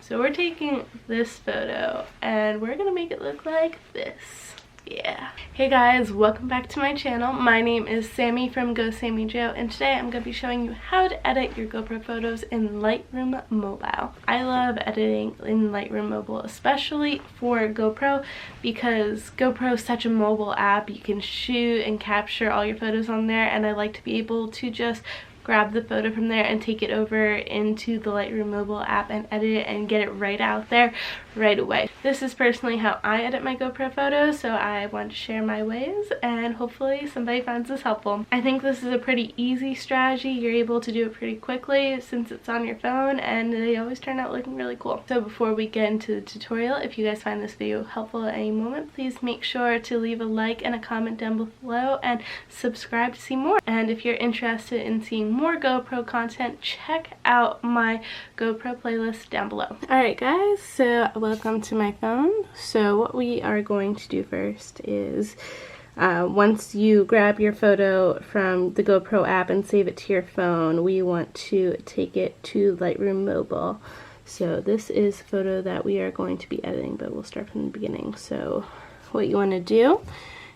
So we're taking this photo and we're gonna make it look like this. Yeah. Hey guys, welcome back to my channel. My name is Sammy from Sammy-Jo, and today I'm going to be showing you how to edit your GoPro photos in Lightroom Mobile. I love editing in Lightroom Mobile, especially for GoPro, because GoPro is such a mobile app. You can shoot and capture all your photos on there, and I like to be able to just grab the photo from there and take it over into the Lightroom mobile app and edit it and get it right out there right away. This is personally how I edit my GoPro photos, so I want to share my ways and hopefully somebody finds this helpful. I think this is a pretty easy strategy. You're able to do it pretty quickly since it's on your phone, and they always turn out looking really cool. So before we get into the tutorial, if you guys find this video helpful at any moment, please make sure to leave a like and a comment down below and subscribe to see more. And if you're interested in seeing more GoPro content, check out my GoPro playlist down below. Alright guys, so welcome to my phone. So what we are going to do first is once you grab your photo from the GoPro app and save it to your phone, we want to take it to Lightroom Mobile. So this is a photo that we are going to be editing, but we'll start from the beginning. So what you want to do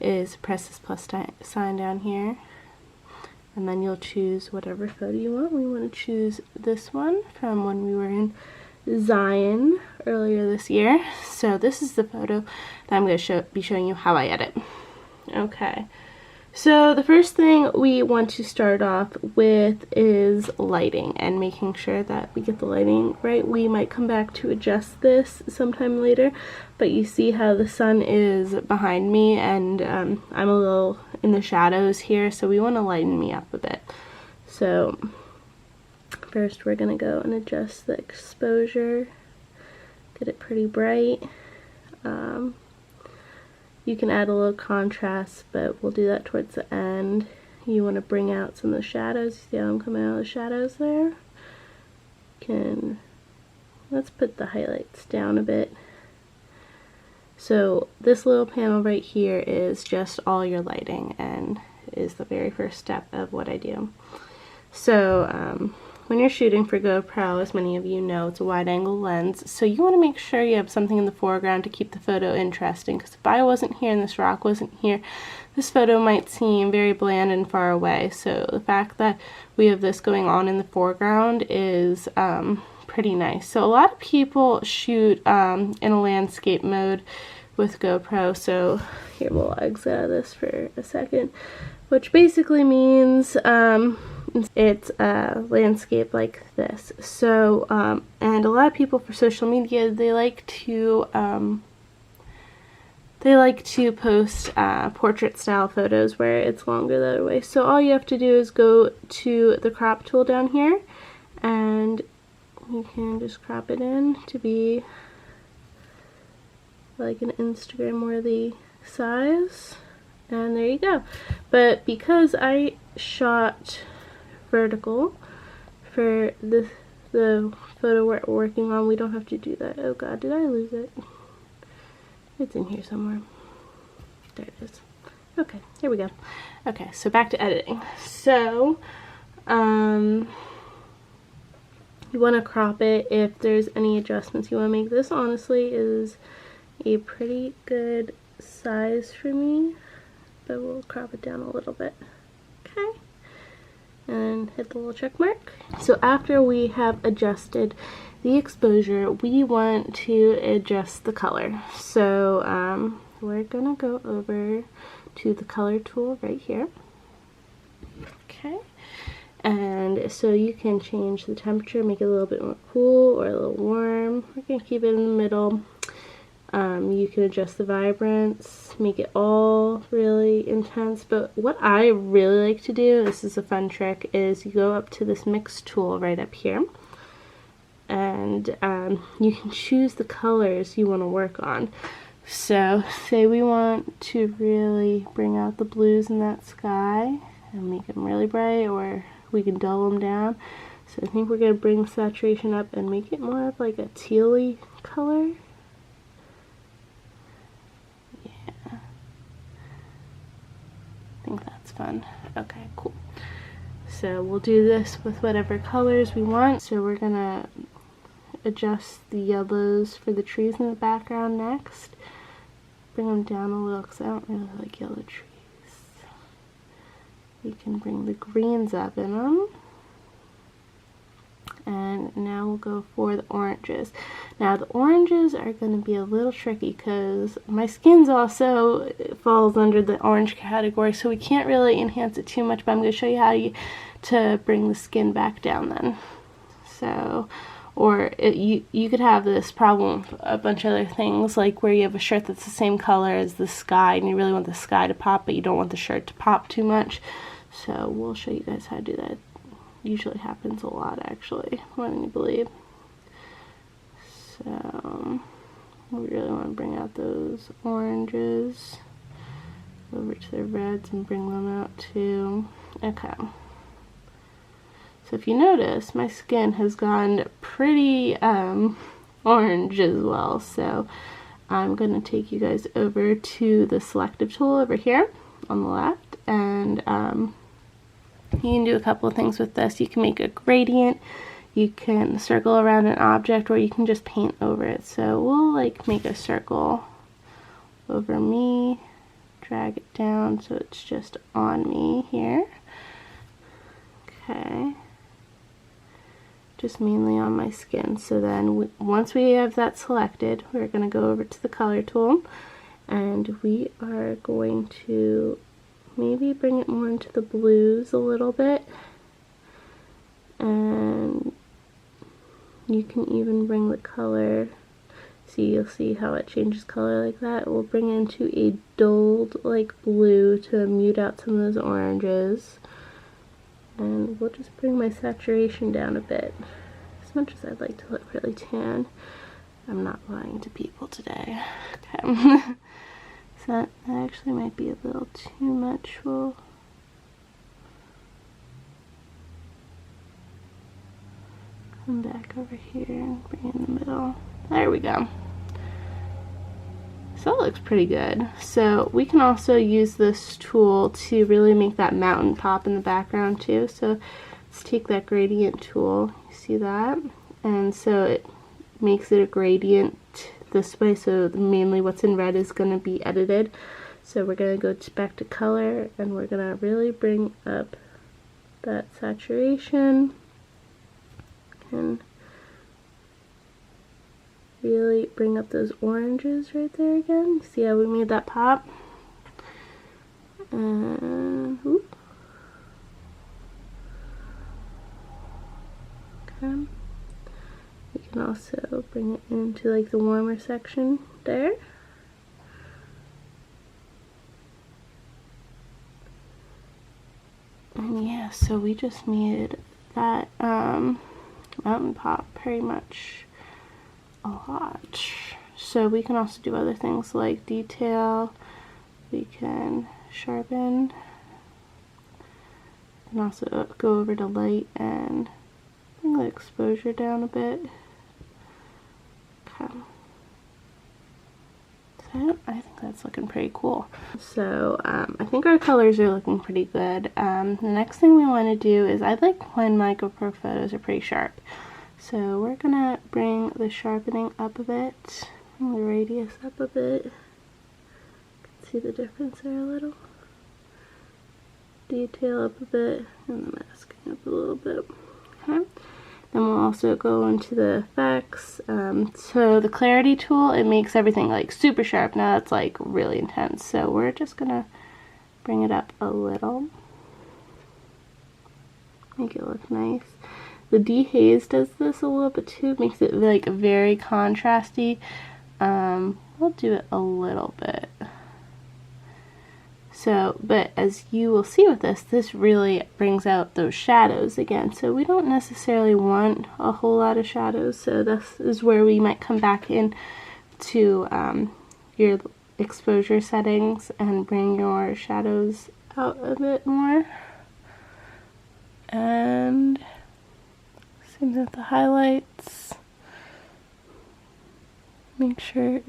is press this plus sign down here, and then you'll choose whatever photo you want. We want to choose this one from when we were in Zion earlier this year. So this is the photo that I'm going to be showing you how I edit. Okay, so the first thing we want to start off with is lighting and making sure that we get the lighting right. We might come back to adjust this sometime later, but you see how the sun is behind me, and I'm a little in the shadows here, so we want to lighten me up a bit. So first we're going to go and adjust the exposure, get it pretty bright. You can add a little contrast, but we'll do that towards the end. You want to bring out some of the shadows. You see how I'm coming out of the shadows there? Let's put the highlights down a bit. So this little panel right here is just all your lighting and is the very first step of what I do. So when you're shooting for GoPro, as many of you know, it's a wide angle lens, so you want to make sure you have something in the foreground to keep the photo interesting, because if I wasn't here and this rock wasn't here, this photo might seem very bland and far away. So the fact that we have this going on in the foreground is pretty nice. So a lot of people shoot in a landscape mode with GoPro, so here we'll exit out of this for a second, which basically means it's a landscape like this. So and a lot of people for social media, they like to post portrait style photos where it's longer the other way. So all you have to do is go to the crop tool down here, and you can just crop it in to be like an Instagram worthy size, and there you go. But because I shot vertical for the photo we're working on, we don't have to do that. Oh god, did I lose it? It's in here somewhere. There it is. Okay, here we go. Okay, so back to editing. So you want to crop it if there's any adjustments you want to make. This honestly is a pretty good size for me, but we'll crop it down a little bit. Okay, and hit the little check mark. So after we have adjusted the exposure, we want to adjust the color. So we're gonna go over to the color tool right here. Okay, and so you can change the temperature, make it a little bit more cool or a little warm. We're gonna keep it in the middle. You can adjust the vibrance, make it all really intense, but what I really like to do, this is a fun trick, is you go up to this mix tool right up here, and you can choose the colors you want to work on. So say we want to really bring out the blues in that sky and make them really bright, or we can dull them down. So I think we're going to bring saturation up and make it more of like a tealy color. I think that's fun. Okay, cool. So we'll do this with whatever colors we want. So we're gonna adjust the yellows for the trees in the background next. Bring them down a little because I don't really like yellow trees. We can bring the greens up in them. And now we'll go for the oranges. Now the oranges are going to be a little tricky because my skin's also falls under the orange category, so we can't really enhance it too much, but I'm going to show you how to bring the skin back down then. So, or you could have this problem with a bunch of other things, like where you have a shirt that's the same color as the sky and you really want the sky to pop, but you don't want the shirt to pop too much. So we'll show you guys how to do that. Usually happens a lot, actually, more than you believe. So we really want to bring out those oranges over to the reds and bring them out too. Okay. So if you notice, my skin has gone pretty orange as well. So I'm going to take you guys over to the selective tool over here on the left, and you can do a couple of things with this. You can make a gradient, you can circle around an object, or you can just paint over it. So we'll like make a circle over me, drag it down so it's just on me here. Okay. Just mainly on my skin. So then once we have that selected, we're going to go over to the color tool, and we are going to maybe bring it more into the blues a little bit, and you can even bring the color, you'll see how it changes color like that. We'll bring it into a dulled like blue to mute out some of those oranges, and we'll just bring my saturation down a bit, as much as I'd like to look really tan. I'm not lying to people today. Okay. So that actually might be a little too much. We'll come back over here and bring it in the middle. There we go. So it looks pretty good. So we can also use this tool to really make that mountain pop in the background too. So let's take that gradient tool, you see that? And so it makes it a gradient this way, so mainly what's in red is going to be edited. So we're going to go back to color, and we're going to really bring up that saturation and really bring up those oranges right there again. See how we made that pop? And whoop. Okay. You can also bring it into like the warmer section there. And yeah, so we just made that mountain pop pretty much a lot. So we can also do other things like detail, we can sharpen, and also go over to light and bring the exposure down a bit. Okay. So I think that's looking pretty cool. So I think our colors are looking pretty good. The next thing we want to do is, I like when my GoPro photos are pretty sharp. So we're gonna bring the sharpening up a bit, bring the radius up a bit. You can see the difference there a little. Detail up a bit, and the masking up a little bit. Okay. Then we'll also go into the effects. So the clarity tool, it makes everything like super sharp. Now that's like really intense. So we're just gonna bring it up a little. Make it look nice. The dehaze does this a little bit too. It makes it like very contrasty. We'll do it a little bit. So, but as you will see with this really brings out those shadows again. So we don't necessarily want a whole lot of shadows. So this is where we might come back in to your exposure settings and bring your shadows out a bit more. And same with the highlights. Make sure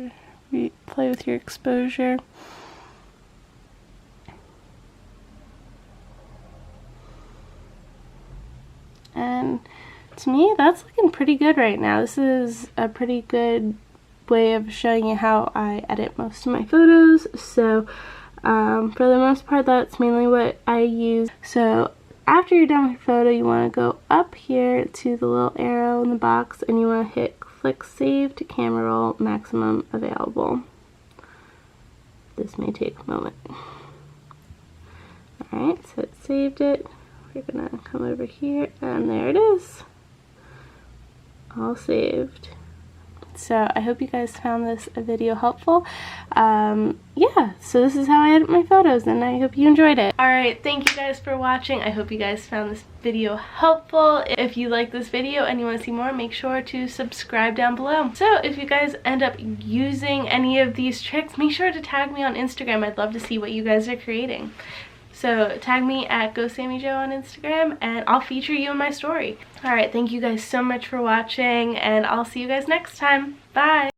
you play with your exposure. And to me, that's looking pretty good right now. This is a pretty good way of showing you how I edit most of my photos. So for the most part, that's mainly what I use. So after you're done with your photo, you want to go up here to the little arrow in the box and you want to hit click save to camera roll maximum available. This may take a moment. Alright, so it saved it. We're gonna come over here and there it is. All saved. So I hope you guys found this video helpful. Yeah, so this is how I edit my photos and I hope you enjoyed it. Alright, thank you guys for watching. I hope you guys found this video helpful. If you like this video and you want to see more, make sure to subscribe down below. So if you guys end up using any of these tricks, make sure to tag me on Instagram. I'd love to see what you guys are creating. So tag me at Sammy-Jo on Instagram and I'll feature you in my story. Alright, thank you guys so much for watching and I'll see you guys next time. Bye!